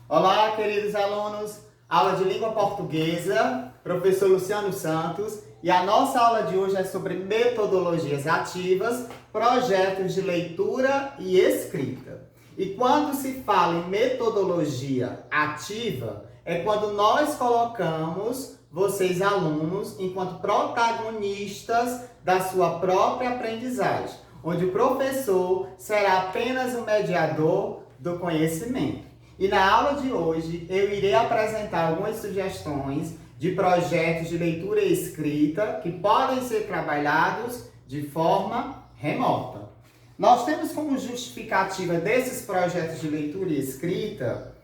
Olá, queridos alunos, aula de língua portuguesa, professor Luciano Santos, e a nossa aula de hoje é sobre metodologias ativas, projetos de leitura e escrita. E quando se fala em metodologia ativa, é quando nós colocamos vocês, alunos, enquanto protagonistas da sua própria aprendizagem, onde o professor será apenas o mediador do conhecimento. E na aula de hoje eu irei apresentar algumas sugestões de projetos de leitura e escrita que podem ser trabalhados de forma remota. Nós temos como justificativa desses projetos de leitura e escrita,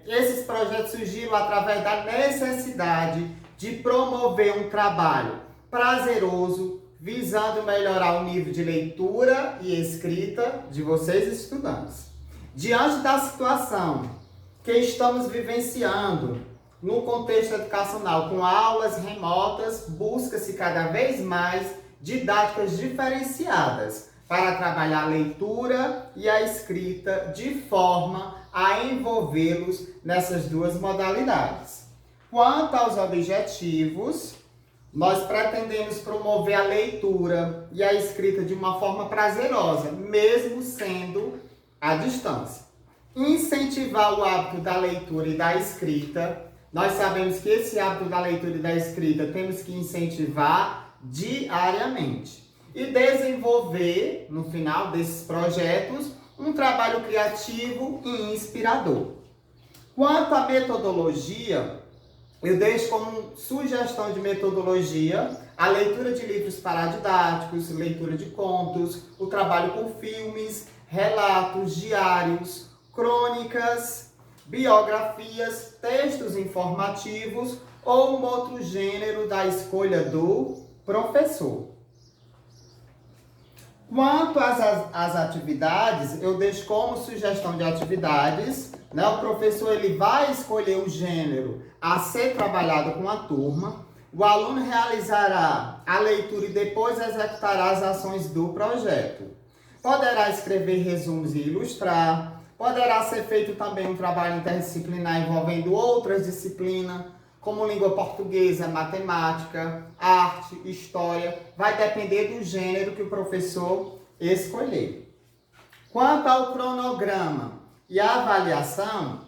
esses projetos surgiram através da necessidade de promover um trabalho prazeroso, visando melhorar o nível de leitura e escrita de vocês, estudantes. Diante da situação que estamos vivenciando no contexto educacional, com aulas remotas, busca-se cada vez mais didáticas diferenciadas para trabalhar a leitura e a escrita de forma a envolvê-los nessas duas modalidades. Quanto aos objetivos, nós pretendemos promover a leitura e a escrita de uma forma prazerosa, mesmo sendo à distância. Incentivar o hábito da leitura e da escrita. Nós sabemos que esse hábito da leitura e da escrita temos que incentivar diariamente. E desenvolver, no final desses projetos, um trabalho criativo e inspirador. Quanto à metodologia, eu deixo como sugestão de metodologia a leitura de livros paradidáticos, leitura de contos, o trabalho com filmes, relatos, diários, crônicas, biografias, textos informativos ou um outro gênero da escolha do professor. Quanto às atividades, eu deixo como sugestão de atividades, o professor ele vai escolher o gênero a ser trabalhado com a turma, o aluno realizará a leitura e depois executará as ações do projeto. Poderá escrever resumos e ilustrar, poderá ser feito também um trabalho interdisciplinar envolvendo outras disciplinas, como língua portuguesa, matemática, arte, história, vai depender do gênero que o professor escolher. Quanto ao cronograma e a avaliação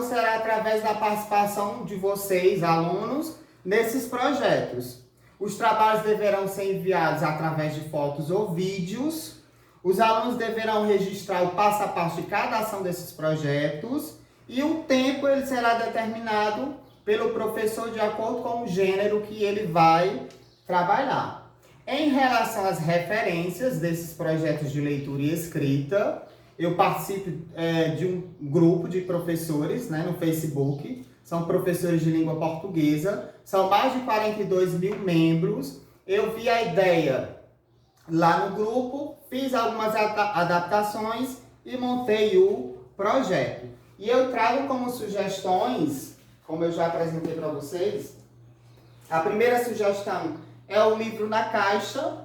será através da participação de vocês, alunos, nesses projetos. Os trabalhos deverão ser enviados através de fotos ou vídeos. Os alunos deverão registrar o passo a passo de cada ação desses projetos e o tempo ele será determinado pelo professor de acordo com o gênero que ele vai trabalhar. Em relação às referências desses projetos de leitura e escrita, eu participo de um grupo de professores no Facebook, são professores de língua portuguesa, são mais de 42 mil membros. Eu vi a ideia lá no grupo, fiz algumas adaptações e montei o projeto. E eu trago como sugestões, como eu já apresentei para vocês, a primeira sugestão é o livro na caixa,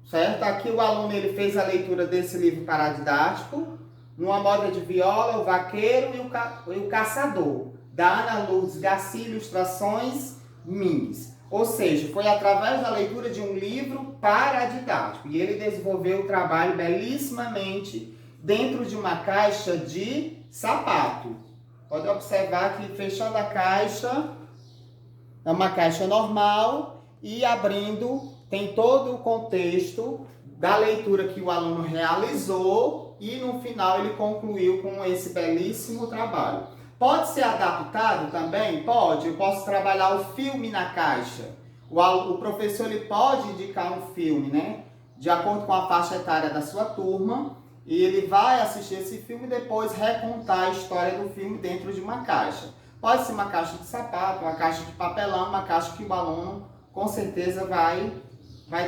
certo? Aqui o aluno ele fez a leitura desse livro paradidático, numa moda de viola, o vaqueiro e o caçador, da Ana Lourdes Garcia, ilustrações minis. Ou seja, foi através da leitura de um livro paradidático. E ele desenvolveu o trabalho belíssimamente dentro de uma caixa de sapato. Pode observar que fechando a caixa, é uma caixa normal e abrindo tem todo o contexto da leitura que o aluno realizou e no final ele concluiu com esse belíssimo trabalho. Pode ser adaptado também? Pode. Eu posso trabalhar o filme na caixa. O professor ele pode indicar um filme, de acordo com a faixa etária da sua turma, e ele vai assistir esse filme e depois recontar a história do filme dentro de uma caixa. Pode ser uma caixa de sapato, uma caixa de papelão, uma caixa que o aluno com certeza vai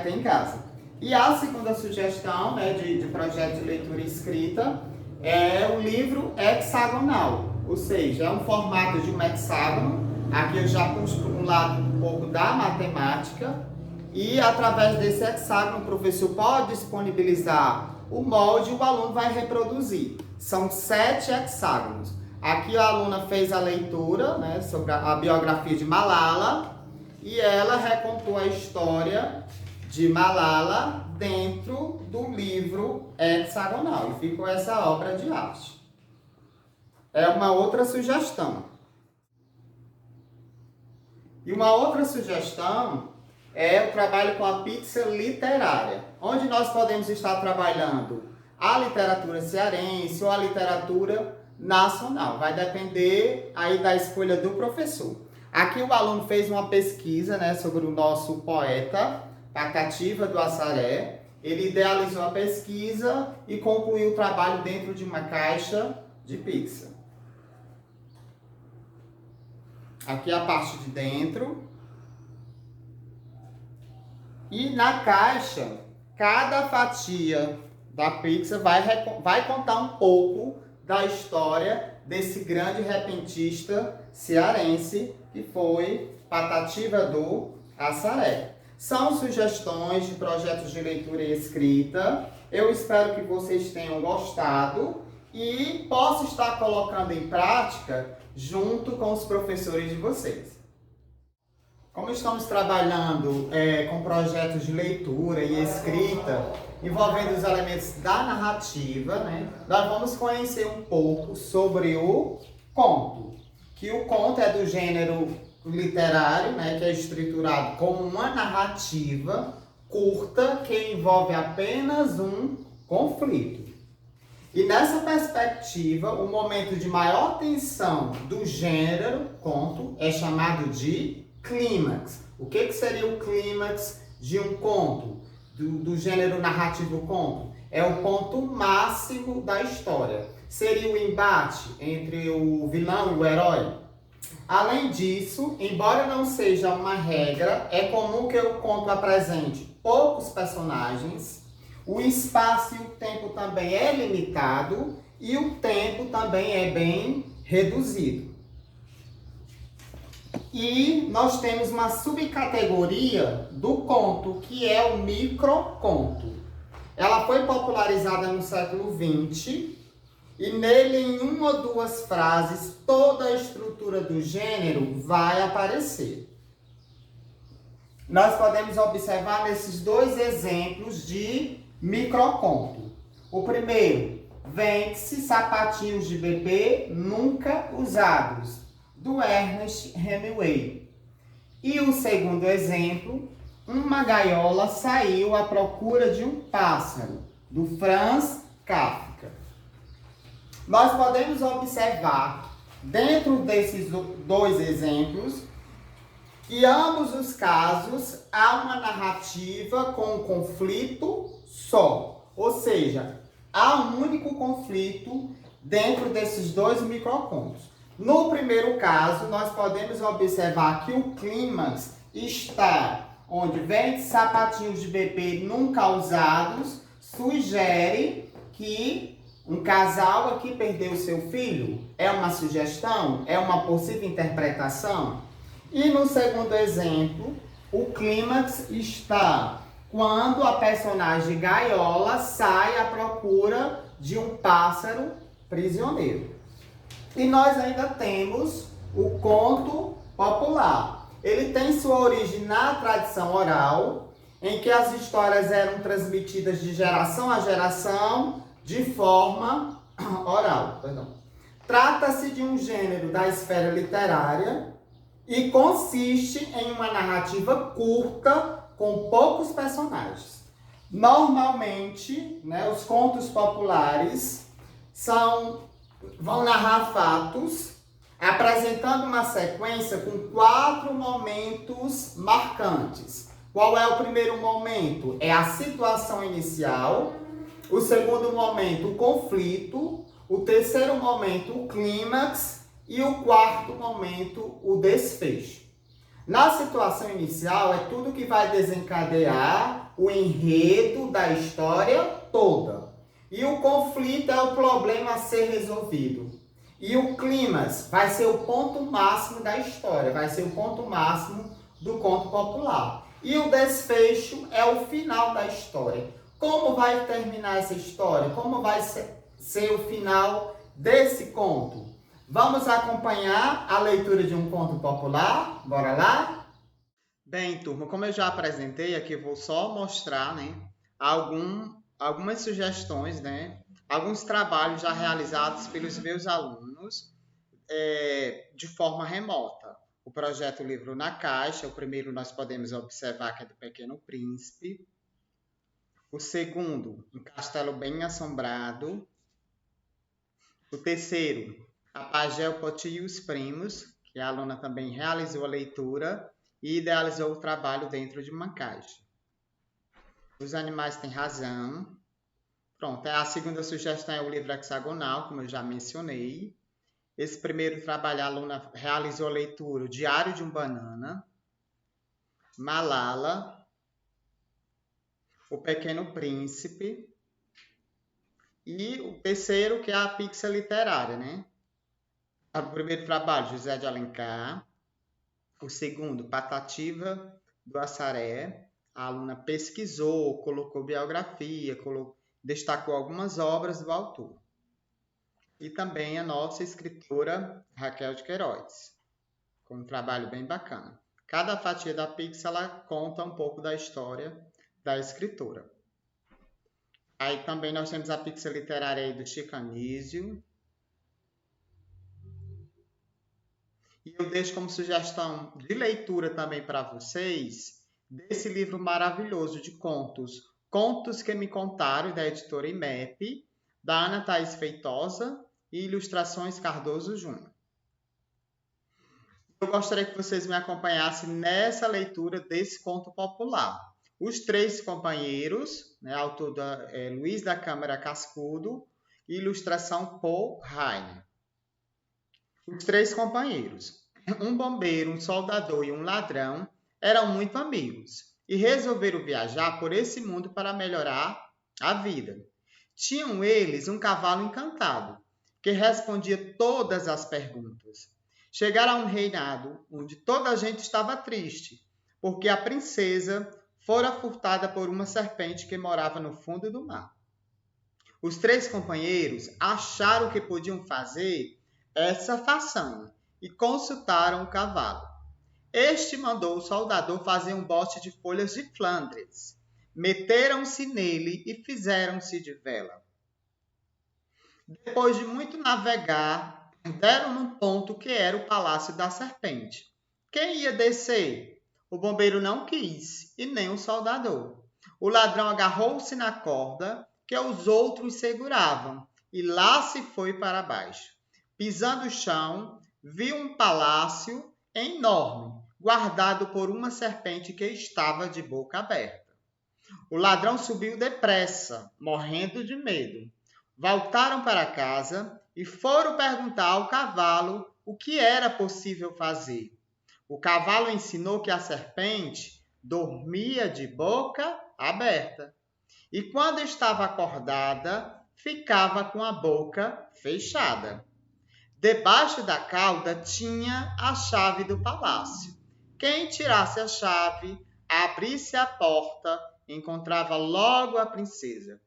ter em casa. E a segunda sugestão de projeto de leitura e escrita é o livro hexagonal. Ou seja, é um formato de um hexágono. Aqui eu já puxo para um lado um pouco da matemática. E através desse hexágono o professor pode disponibilizar o molde e o aluno vai reproduzir. São 7 hexágonos. Aqui a aluna fez a leitura, né, sobre a biografia de Malala e ela recontou a história de Malala dentro do livro hexagonal. E ficou essa obra de arte. É uma outra sugestão. E uma outra sugestão é o trabalho com a pizza literária, onde nós podemos estar trabalhando a literatura cearense ou a literatura nacional. Vai depender aí da escolha do professor. Aqui o aluno fez uma pesquisa, né, sobre o nosso poeta, Patativa do Assaré. Ele idealizou a pesquisa e concluiu o trabalho dentro de uma caixa de pizza. Aqui a parte de dentro. E na caixa, cada fatia da pizza vai contar um pouco da história desse grande repentista cearense que foi Patativa do Assaré. São sugestões de projetos de leitura e escrita. Eu espero que vocês tenham gostado e possam estar colocando em prática junto com os professores de vocês. Como estamos trabalhando com projetos de leitura e escrita, envolvendo os elementos da narrativa, né, nós vamos conhecer um pouco sobre o conto. Que o conto é do gênero literário, né, que é estruturado como uma narrativa curta que envolve apenas um conflito. E nessa perspectiva, o momento de maior tensão do gênero conto é chamado de clímax. O que seria o clímax de um conto, do gênero narrativo conto? É o ponto máximo da história. Seria o embate entre o vilão e o herói. Além disso, embora não seja uma regra, é comum que o conto apresente poucos personagens, o espaço e o tempo também é limitado e o tempo também é bem reduzido. E nós temos uma subcategoria do conto, que é o microconto. Ela foi popularizada no século XX e nele, em uma ou duas frases, toda a estrutura do gênero vai aparecer. Nós podemos observar nesses dois exemplos de microconto. O primeiro, Vende-se sapatinhos de bebê nunca usados, do Ernest Hemingway. E o segundo exemplo, Uma gaiola saiu à procura de um pássaro, do Franz Kafka. Nós podemos observar, dentro desses dois exemplos, que ambos os casos há uma narrativa com um conflito só. Ou seja, há um único conflito dentro desses dois microcontos. No primeiro caso, nós podemos observar que o clímax está onde vende sapatinhos de bebê nunca usados, sugere que um casal aqui perdeu seu filho. É uma sugestão? É uma possível interpretação? E no segundo exemplo, o clímax está quando a personagem Gaiola sai à procura de um pássaro prisioneiro. E nós ainda temos o conto popular. Ele tem sua origem na tradição oral, em que as histórias eram transmitidas de geração a geração de forma oral. Trata-se de um gênero da esfera literária e consiste em uma narrativa curta com poucos personagens. Normalmente, os contos populares vão narrar fatos, apresentando uma sequência com 4 momentos marcantes. Qual é o primeiro momento? É a situação inicial. O segundo momento, o conflito. O terceiro momento, o clímax. E o quarto momento, o desfecho. Na situação inicial, é tudo que vai desencadear o enredo da história toda. E o conflito é o problema a ser resolvido. E o clímax vai ser o ponto máximo da história, vai ser o ponto máximo do conto popular. E o desfecho é o final da história. Como vai terminar essa história? Como vai ser o final desse conto? Vamos acompanhar a leitura de um conto popular? Bora lá? Bem, turma, como eu já apresentei aqui, eu vou só mostrar, né, algumas sugestões, né, alguns trabalhos já realizados pelos meus alunos de forma remota. O projeto Livro na Caixa, o primeiro nós podemos observar que é do Pequeno Príncipe. O segundo, Um Castelo Bem Assombrado. O terceiro, A Pagel Poti e os Primos, que a aluna também realizou a leitura e idealizou o trabalho dentro de uma caixa. Os Animais Têm Razão. Pronto, a segunda sugestão é o livro hexagonal, como eu já mencionei. Esse primeiro trabalho, a aluna realizou a leitura O Diário de um Banana, Malala, O Pequeno Príncipe, e o terceiro, que é a Pizza Literária, né? O primeiro trabalho, José de Alencar. O segundo, Patativa do Assaré. A aluna pesquisou, colocou biografia, destacou algumas obras do autor. E também a nossa escritora Raquel de Queiroz, com um trabalho bem bacana. Cada fatia da Pix, ela conta um pouco da história da escritora. Aí também nós temos a Pix literária aí do Chico Anísio. E eu deixo como sugestão de leitura também para vocês desse livro maravilhoso de contos, Contos que me contaram, da editora IMEP, da Ana Thaís Feitosa e ilustrações Cardoso Júnior. Eu gostaria que vocês me acompanhassem nessa leitura desse conto popular. Os Três Companheiros, né, autor Luiz da Câmara Cascudo, e ilustração Paul Heine. Os Três Companheiros. Um bombeiro, um soldador e um ladrão eram muito amigos e resolveram viajar por esse mundo para melhorar a vida. Tinham eles um cavalo encantado, que respondia todas as perguntas. Chegaram a um reinado onde toda a gente estava triste, porque a princesa fora furtada por uma serpente que morava no fundo do mar. Os três companheiros acharam que podiam fazer essa façanha e consultaram o cavalo. Este mandou o soldador fazer um bote de folhas de Flandres. Meteram-se nele e fizeram-se de vela. Depois de muito navegar, deram num ponto que era o palácio da serpente. Quem ia descer? O bombeiro não quis, e nem o soldador. O ladrão agarrou-se na corda que os outros seguravam, e lá se foi para baixo. Pisando o chão, viu um palácio enorme, guardado por uma serpente que estava de boca aberta. O ladrão subiu depressa, morrendo de medo. Voltaram para casa e foram perguntar ao cavalo o que era possível fazer. O cavalo ensinou que a serpente dormia de boca aberta e, quando estava acordada, ficava com a boca fechada. Debaixo da cauda tinha a chave do palácio. Quem tirasse a chave, abrisse a porta, encontrava logo a princesa.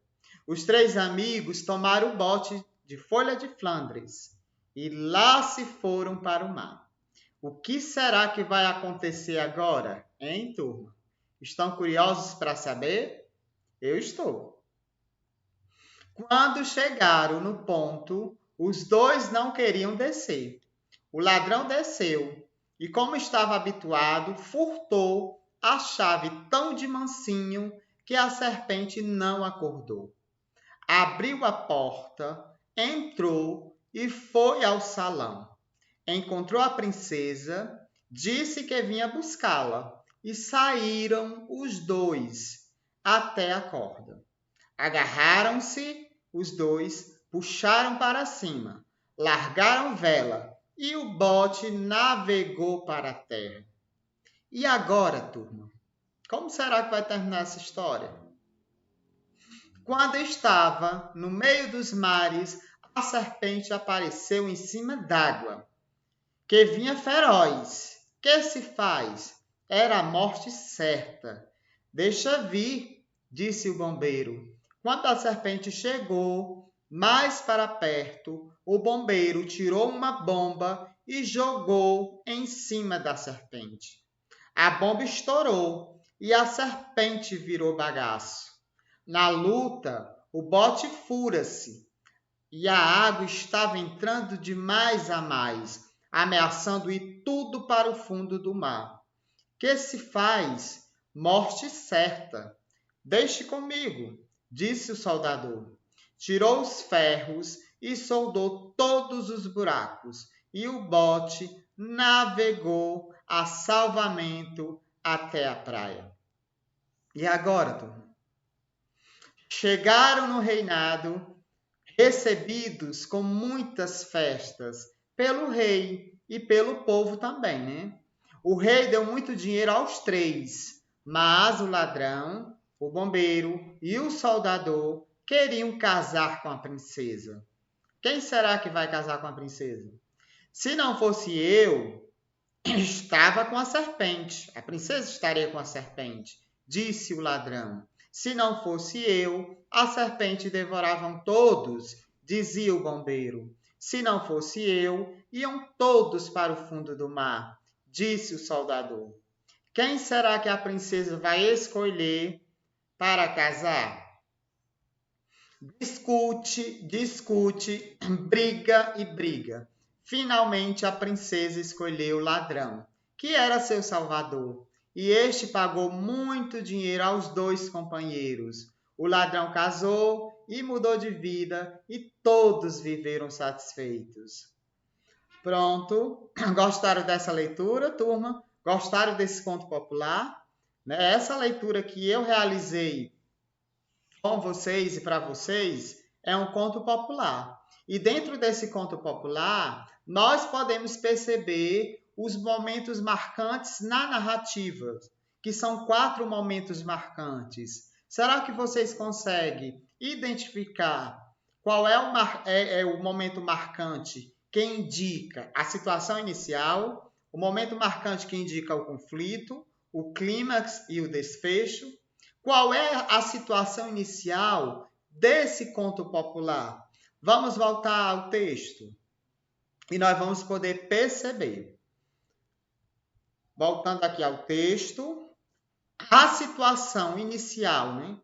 Os três amigos tomaram o bote de folha de Flandres e lá se foram para o mar. O que será que vai acontecer agora, hein, turma? Estão curiosos para saber? Eu estou. Quando chegaram no ponto, os dois não queriam descer. O ladrão desceu e, como estava habituado, furtou a chave tão de mansinho que a serpente não acordou. Abriu a porta, entrou e foi ao salão. Encontrou a princesa, disse que vinha buscá-la e saíram os dois até a corda. Agarraram-se os dois, puxaram para cima, largaram vela e o bote navegou para a terra. E agora, turma? Como será que vai terminar essa história? Quando estava no meio dos mares, a serpente apareceu em cima d'água, que vinha feroz. Que se faz? Era a morte certa. Deixa vir, disse o bombeiro. Quando a serpente chegou, mais para perto, o bombeiro tirou uma bomba e jogou em cima da serpente. A bomba estourou e a serpente virou bagaço. Na luta, o bote fura-se e a água estava entrando de mais a mais, ameaçando ir tudo para o fundo do mar. Que se faz? Morte certa. Deixe comigo, disse o soldador. Tirou os ferros e soldou todos os buracos, e o bote navegou a salvamento até a praia. E agora, turma? Chegaram no reinado, recebidos com muitas festas pelo rei e pelo povo também, né? O rei deu muito dinheiro aos três, mas o ladrão, o bombeiro e o soldador queriam casar com a princesa. Quem será que vai casar com a princesa? Se não fosse eu, estava com a serpente. A princesa estaria com a serpente, disse o ladrão. Se não fosse eu, a serpente devораvam todos, dizia o bombeiro. Se não fosse eu, iam todos para o fundo do mar, disse o soldador. Quem será que a princesa vai escolher para casar? Discute, briga e briga. Finalmente a princesa escolheu o ladrão, que era seu salvador, e este pagou muito dinheiro aos dois companheiros. O ladrão casou e mudou de vida, e todos viveram satisfeitos. Pronto, gostaram dessa leitura, turma? Gostaram desse conto popular? Essa leitura que eu realizei com vocês e para vocês é um conto popular. E dentro desse conto popular, nós podemos perceber os momentos marcantes na narrativa, que são 4 momentos marcantes. Será que vocês conseguem identificar qual é o momento marcante que indica a situação inicial, o momento marcante que indica o conflito, o clímax e o desfecho? Qual é a situação inicial desse conto popular? Vamos voltar ao texto e nós vamos poder perceber. Voltando aqui ao texto, a situação inicial, né,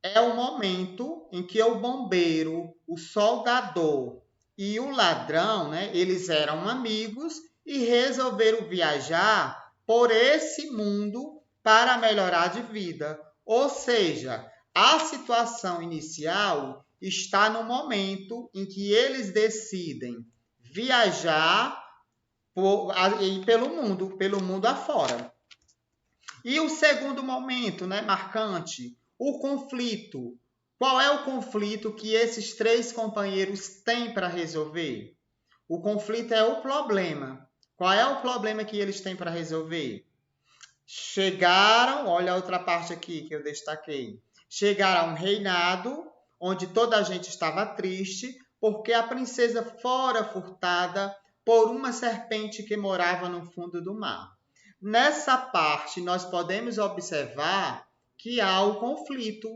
é o momento em que o bombeiro, o soldador e o ladrão, né, eles eram amigos e resolveram viajar por esse mundo para melhorar de vida. Ou seja, a situação inicial está no momento em que eles decidem viajar pelo mundo afora. E o segundo momento, né, marcante, o conflito. Qual é o conflito que esses 3 companheiros têm para resolver? O conflito é o problema. Qual é o problema que eles têm para resolver? Chegaram, olha a outra parte aqui que eu destaquei. Chegaram a um reinado onde toda a gente estava triste porque a princesa fora furtada por uma serpente que morava no fundo do mar. Nessa parte, nós podemos observar que há o conflito.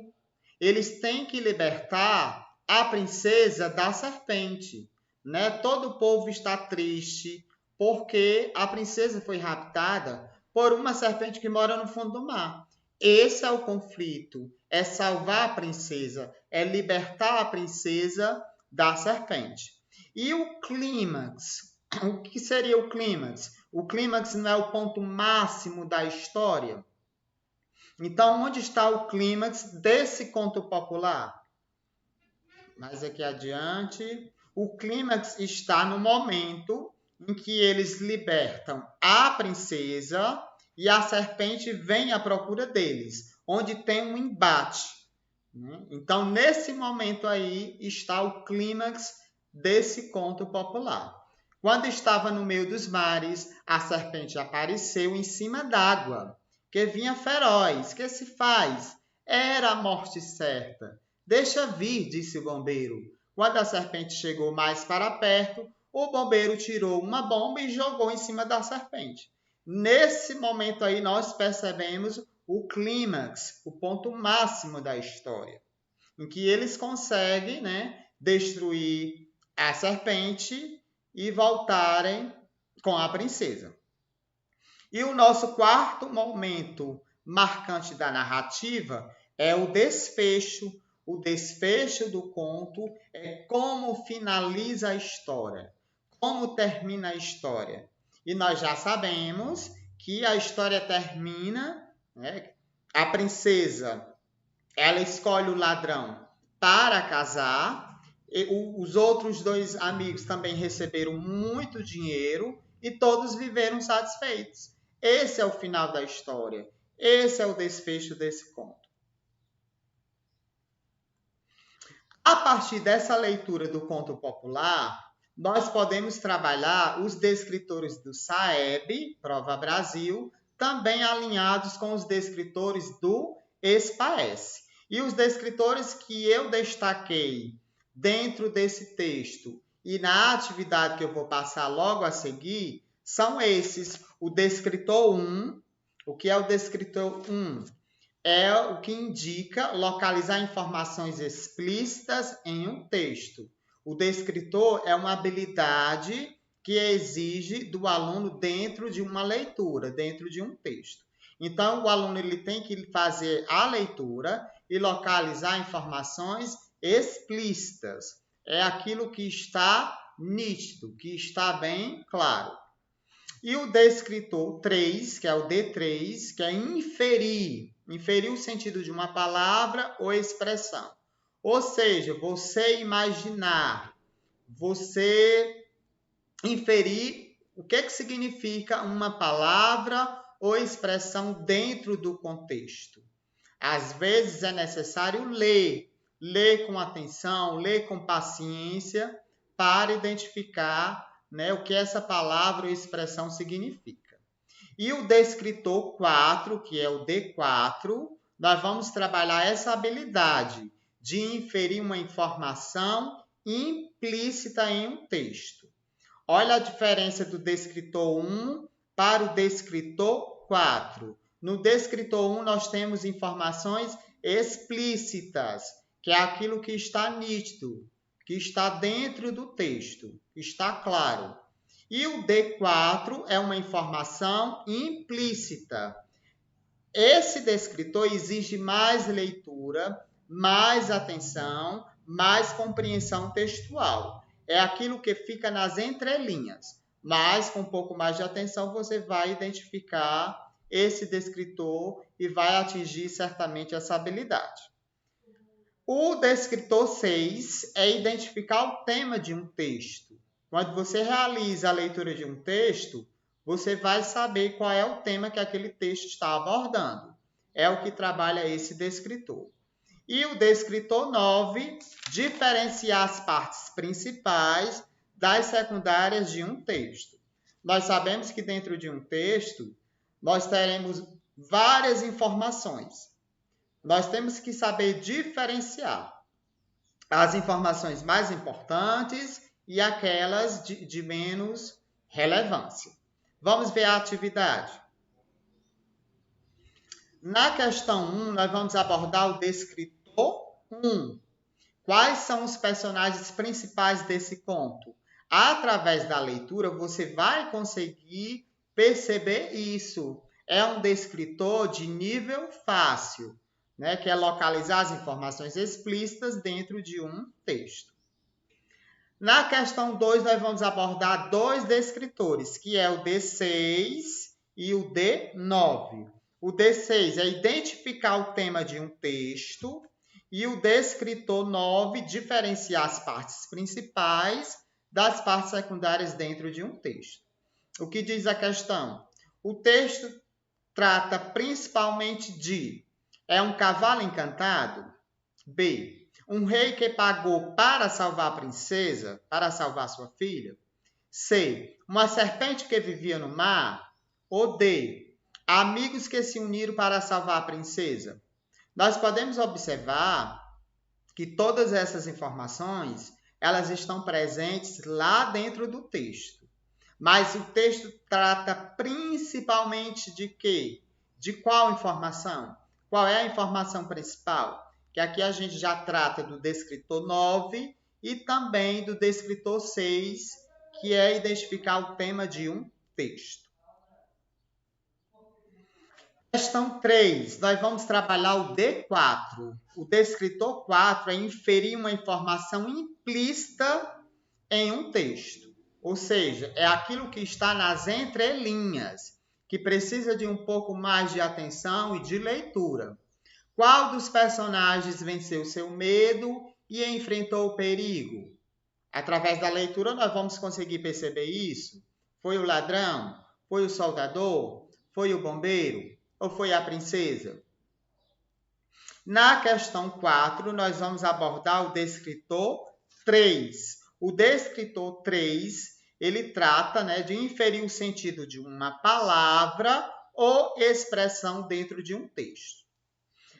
Eles têm que libertar a princesa da serpente, né? Todo o povo está triste porque a princesa foi raptada por uma serpente que mora no fundo do mar. Esse é o conflito, é salvar a princesa, é libertar a princesa da serpente. E o clímax, o que seria o clímax? O clímax não é o ponto máximo da história? Então, onde está o clímax desse conto popular? Mais aqui adiante, o clímax está no momento em que eles libertam a princesa e a serpente vem à procura deles, onde tem um embate. Então, nesse momento aí está o clímax desse conto popular. Quando estava no meio dos mares, a serpente apareceu em cima d'água, que vinha feroz. Que se faz? Era a morte certa. Deixa vir, disse o bombeiro. Quando a serpente chegou mais para perto, o bombeiro tirou uma bomba e jogou em cima da serpente. Nesse momento aí nós percebemos o clímax, o ponto máximo da história, em que eles conseguem, né, destruir a serpente e voltarem com a princesa. E o nosso quarto momento marcante da narrativa é o desfecho. O desfecho do conto é como finaliza a história, como termina a história. E nós já sabemos que a história termina, né? A princesa, ela escolhe o ladrão para casar, e os outros dois amigos também receberam muito dinheiro e todos viveram satisfeitos. Esse é o final da história. Esse é o desfecho desse conto. A partir dessa leitura do conto popular, nós podemos trabalhar os descritores do SAEB, Prova Brasil, também alinhados com os descritores do SPAES. E os descritores que eu destaquei dentro desse texto e na atividade que eu vou passar logo a seguir são esses. O descritor 1, o que é o descritor 1? É o que indica localizar informações explícitas em um texto. O descritor é uma habilidade que exige do aluno dentro de uma leitura, dentro de um texto. Então, o aluno ele tem que fazer a leitura e localizar informações explícitas. É aquilo que está nítido, que está bem claro. E o descritor 3, que é o D3, que é inferir o sentido de uma palavra ou expressão. Ou seja, você imaginar, você inferir o que significa uma palavra ou expressão dentro do contexto. Às vezes é necessário ler com atenção, ler com paciência para identificar, né, o que essa palavra ou expressão significa. E o descritor 4, que é o D4, nós vamos trabalhar essa habilidade de inferir uma informação implícita em um texto. Olha a diferença do descritor 1 para o descritor 4. No descritor 1, nós temos informações explícitas, que é aquilo que está nítido, que está dentro do texto, está claro. E o D4 é uma informação implícita. Esse descritor exige mais leitura, mais atenção, mais compreensão textual. É aquilo que fica nas entrelinhas. Mas, com um pouco mais de atenção, você vai identificar esse descritor e vai atingir certamente essa habilidade. O descritor 6 é identificar o tema de um texto. Quando você realiza a leitura de um texto, você vai saber qual é o tema que aquele texto está abordando. É o que trabalha esse descritor. E o descritor 9, diferenciar as partes principais das secundárias de um texto. Nós sabemos que dentro de um texto, nós teremos várias informações. Nós temos que saber diferenciar as informações mais importantes e aquelas de menos relevância. Vamos ver a atividade. Na questão 1, nós vamos abordar o descritor 1. Quais são os personagens principais desse conto? Através da leitura, você vai conseguir perceber isso. É um descritor de nível fácil, né, que é localizar as informações explícitas dentro de um texto. Na questão 2, nós vamos abordar dois descritores, que é o D6 e o D9. O D6 é identificar o tema de um texto e o descritor 9, diferenciar as partes principais das partes secundárias dentro de um texto. O que diz a questão? O texto trata principalmente de: é um cavalo encantado? B. Um rei que pagou para salvar a princesa, para salvar sua filha? C. Uma serpente que vivia no mar? Ou D. Amigos que se uniram para salvar a princesa? Nós podemos observar que todas essas informações, elas estão presentes lá dentro do texto. Mas o texto trata principalmente de quê? De qual informação? Qual é a informação principal? Que aqui a gente já trata do descritor 9 e também do descritor 6, que é identificar o tema de um texto. Questão 3, nós vamos trabalhar o D4. O descritor 4 é inferir uma informação implícita em um texto. Ou seja, é aquilo que está nas entrelinhas, que precisa de um pouco mais de atenção e de leitura. Qual dos personagens venceu seu medo e enfrentou o perigo? Através da leitura nós vamos conseguir perceber isso. Foi o ladrão? Foi o soldador? Foi o bombeiro? Ou foi a princesa? Na questão 4, nós vamos abordar o descritor 3. O descritor 3, ele trata, de inferir o sentido de uma palavra ou expressão dentro de um texto.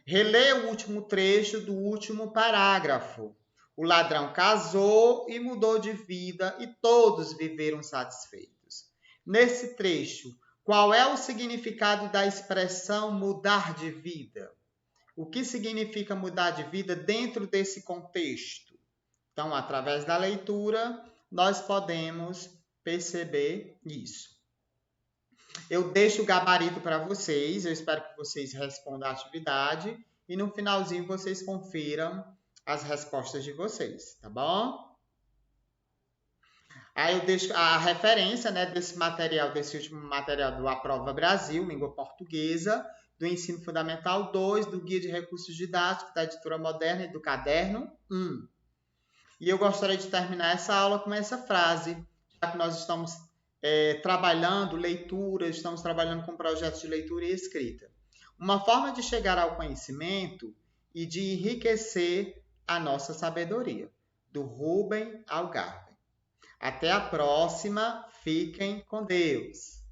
Releia o último trecho do último parágrafo. O ladrão casou e mudou de vida e todos viveram satisfeitos. Nesse trecho, qual é o significado da expressão mudar de vida? O que significa mudar de vida dentro desse contexto? Então, através da leitura, nós podemos perceber isso. Eu deixo o gabarito para vocês, eu espero que vocês respondam a atividade e no finalzinho vocês confiram as respostas de vocês, tá bom? Aí eu deixo a referência, desse material, desse último material do Aprova Brasil, língua portuguesa, do Ensino Fundamental 2, do Guia de Recursos Didáticos, da Editora Moderna e do Caderno 1. E eu gostaria de terminar essa aula com essa frase, já que nós estamos trabalhando leitura, estamos trabalhando com projetos de leitura e escrita. Uma forma de chegar ao conhecimento e de enriquecer a nossa sabedoria, do Rubem Algarve. Até a próxima, fiquem com Deus!